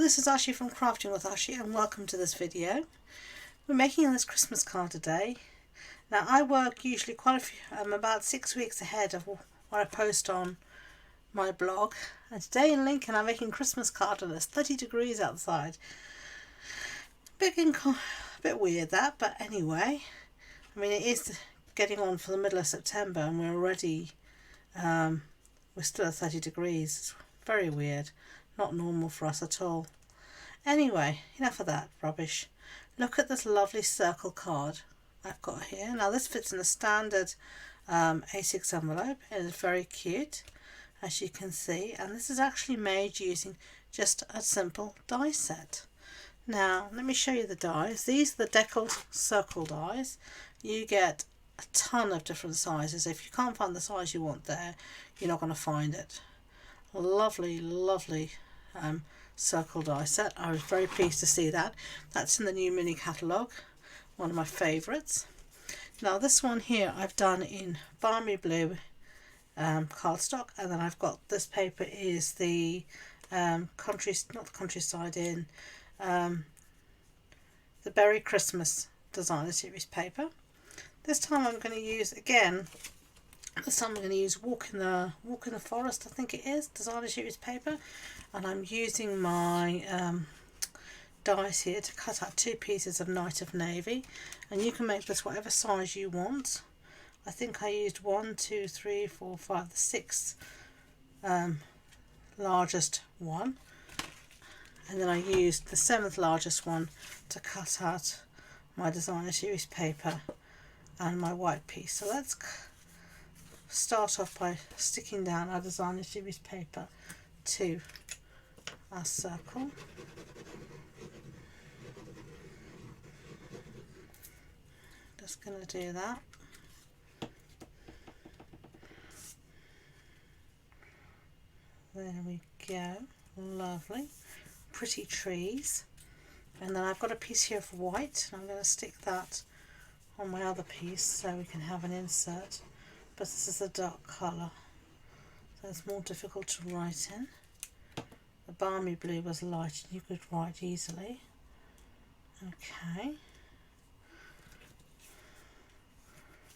this is Ashee from Crafting with Ashee, and welcome to this video. We're making this Christmas card today. Now I work usually I'm about 6 weeks ahead of what I post on my blog, and today in Lincoln I'm making Christmas card and it's 30 degrees outside. A bit weird that, but anyway, I mean it is getting on for the middle of September and we're already we're still at 30 degrees. It's very weird, not normal for us at all. Anyway, enough of that rubbish. Look at this lovely circle card I've got here. Now this fits in a standard A6 envelope and it's very cute, as you can see, and this is actually made using just a simple die set. Now let me show you the dies. These are the Deckled circle dies. You get a ton of different sizes. If you can't find the size you want there, you're not going to find it. Lovely circle die set. I was very pleased to see that. That's in the new mini catalogue, one of my favourites. Now this one here I've done in balmy blue cardstock, and then I've got this paper is the countryside in the Beary Christmas Designer Series paper. This time I'm going to use Walk in the Forest, I think it is, Designer Series paper, and I'm using my dies here to cut out 2 pieces of Night of Navy, and you can make this whatever size you want. I think I used 1, 2, 3, 4, 5, the 6th largest one, and then I used the 7th largest one to cut out my Designer Series paper and my white piece. So let's start off by sticking down our Designer Series paper to our circle. Just going to do that. There we go, lovely, pretty trees. And then I've got a piece here of white, and I'm going to stick that on my other piece so we can have an insert, but this is a dark colour, so it's more difficult to write in. The balmy blue was light and you could write easily. Okay,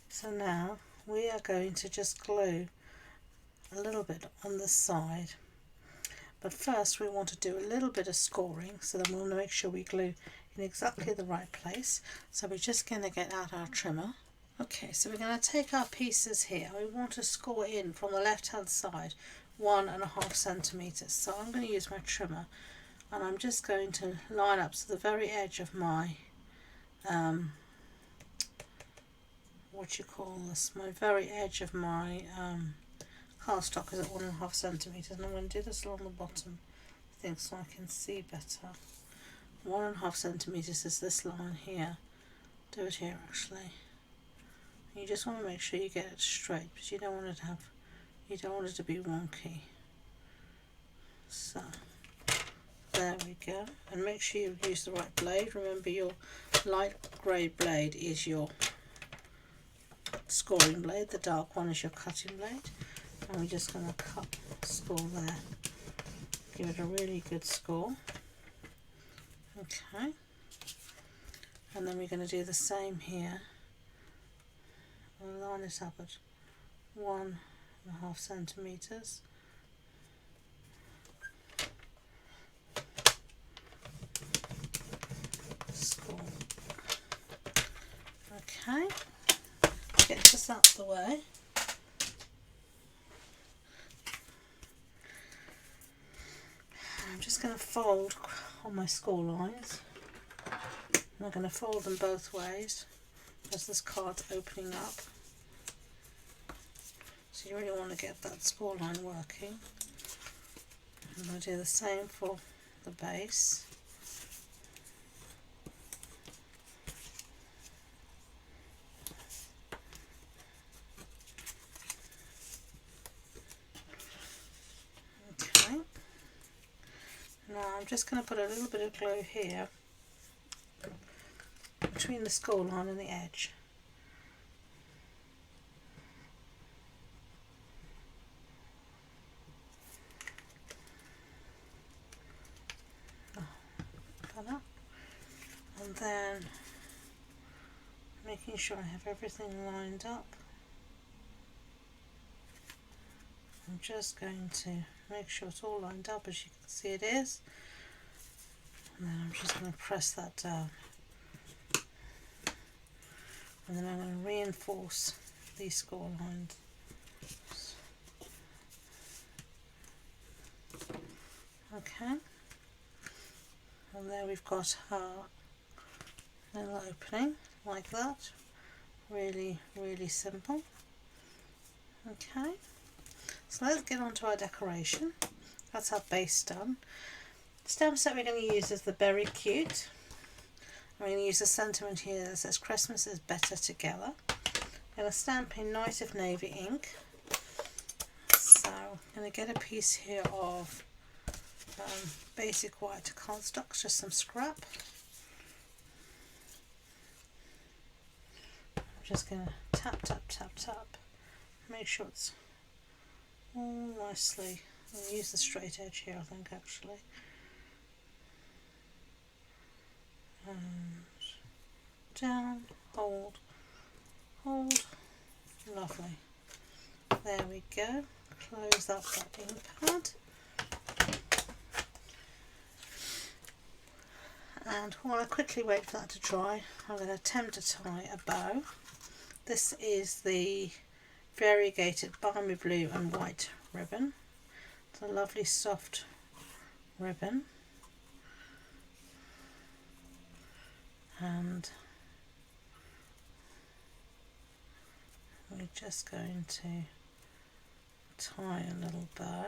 so now we are going to just glue a little bit on this side, but first we want to do a little bit of scoring, so then we'll make sure we glue in exactly the right place. So we're just going to get out our trimmer. Okay, so we're going to take our pieces here. We want to score in from the left hand side 1.5 centimeters. So I'm going to use my trimmer, and I'm just going to line up to the very edge of my my very edge of my cardstock is at 1.5 centimeters, and I'm going to do this along the bottom, I think, so I can see better. 1.5 centimeters is this line here. Do it here actually. You just want to make sure you get it straight, because you don't want it to be wonky. So there we go, and make sure you use the right blade. Remember, your light grey blade is your scoring blade, the dark one is your cutting blade, and we're just going to score there. Give it a really good score. Okay, and then we're going to do the same here. We'll line it up at 1.5 centimeters. Score. Okay, get this out of the way. I'm just going to fold on my score lines. I'm going to fold them both ways as this card's opening up. So you really want to get that score line working. I'm going to do the same for the base. Okay. Now I'm just going to put a little bit of glue here between the score line and the edge. And then making sure I have everything lined up. I'm just going to make sure it's all lined up, as you can see it is. And then I'm just going to press that down. And then I'm going to reinforce these score lines. Okay. And there we've got our little opening like that. Really, really simple. Okay. So let's get on to our decoration. That's our base done. The stamp set we're going to use is the Beary Cute. I'm going to use a sentiment here that says Christmas is better together. I'm going to stamp in Night of Navy ink. So I'm going to get a piece here of basic white cardstock, just some scrap. I'm just going to tap, tap, tap, tap. Make sure it's all nicely. I'll use the straight edge here, I think, actually. And down, hold, hold. Lovely. There we go. Close up that ink pad. And while I quickly wait for that to dry, I'm going to attempt to tie a bow. This is the variegated balmy blue and white ribbon. It's a lovely soft ribbon, and we're just going to tie a little bow.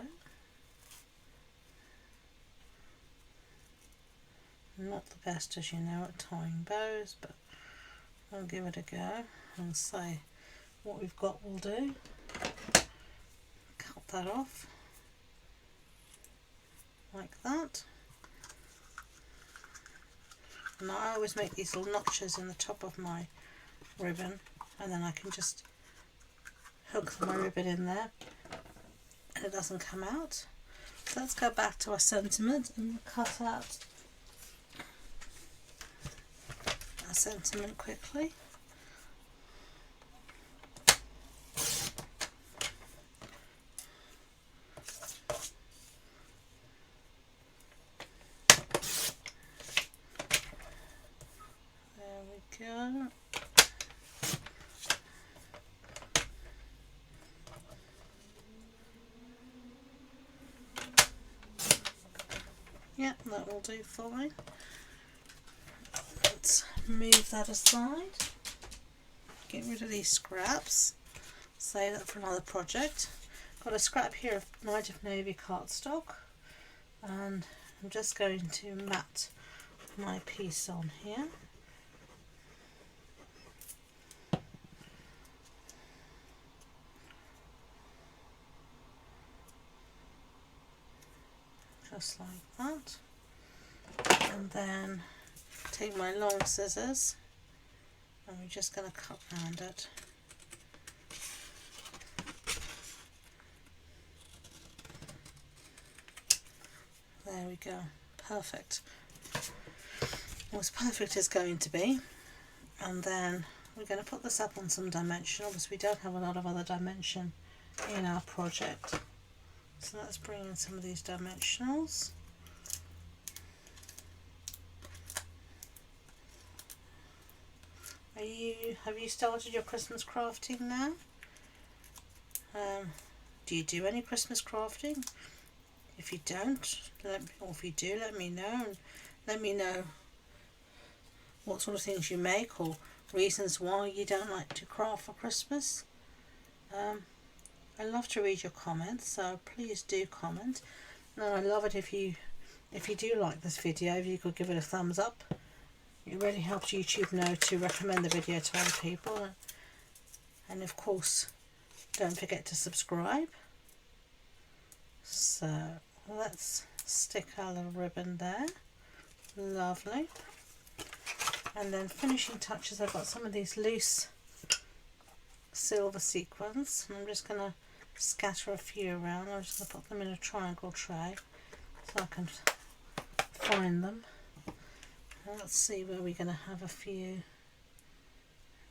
Not the best, as you know, at tying bows, but I'll give it a go and say what we've got will do. Cut that off like that. And I always make these little notches in the top of my ribbon, and then I can just hook my ribbon in there and it doesn't come out. So let's go back to our sentiment and cut out our sentiment quickly. Go. Yep, that will do fine. Let's move that aside. Get rid of these scraps. Save that for another project. Got a scrap here of Night of Navy cardstock, and I'm just going to mat my piece on here. Just like that, and then take my long scissors and we're just going to cut around it. There we go, perfect. Well, as perfect as going to be. And then we're going to put this up on some dimension. Obviously we don't have a lot of other dimension in our project. So let's bring in some of these dimensionals. Have you started your Christmas crafting now? Do you do any Christmas crafting? If you don't, or if you do, let me know. Let me know what sort of things you make or reasons why you don't like to craft for Christmas. I love to read your comments, so please do comment. And I love it if you do like this video, if you could give it a thumbs up. It really helps YouTube know to recommend the video to other people. And of course, don't forget to subscribe. So let's stick our little ribbon there. Lovely. And then finishing touches, I've got some of these loose silver sequins. I'm just going to scatter a few around. I'm just going to put them in a triangle tray so I can find them. Let's see where we're going to have a few. I'm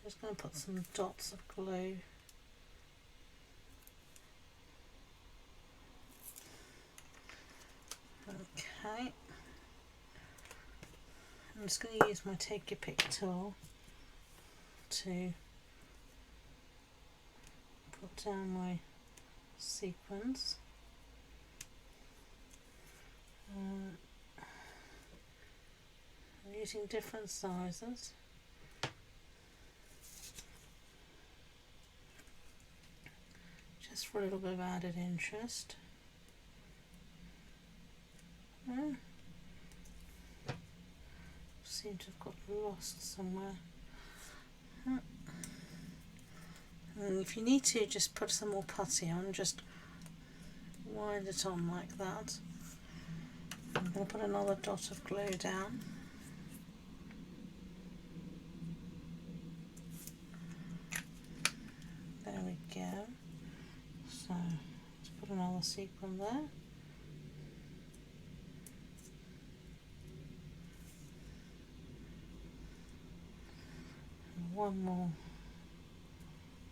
just going to put some dots of glue. Okay. I'm just going to use my take your pick tool to put down my sequins. I'm using different sizes. Just for a little bit of added interest. Seem to have got lost somewhere. And if you need to, just put some more putty on, just wind it on like that. I'm going to put another dot of glue down. There we go. So let's put another sequin there. And one more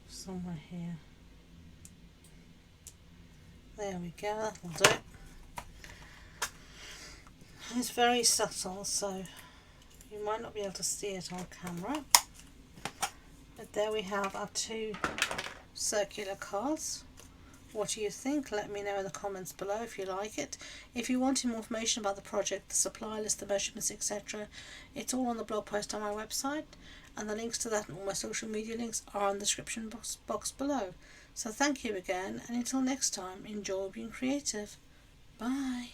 somewhere here. There we go, that'll do. It's very subtle, so you might not be able to see it on camera. But there we have our two circular cards. What do you think? Let me know in the comments below if you like it. If you want more information about the project, the supply list, the measurements, etc., it's all on the blog post on my website, and the links to that and all my social media links are in the description box below. So thank you again, and until next time, enjoy being creative. Bye.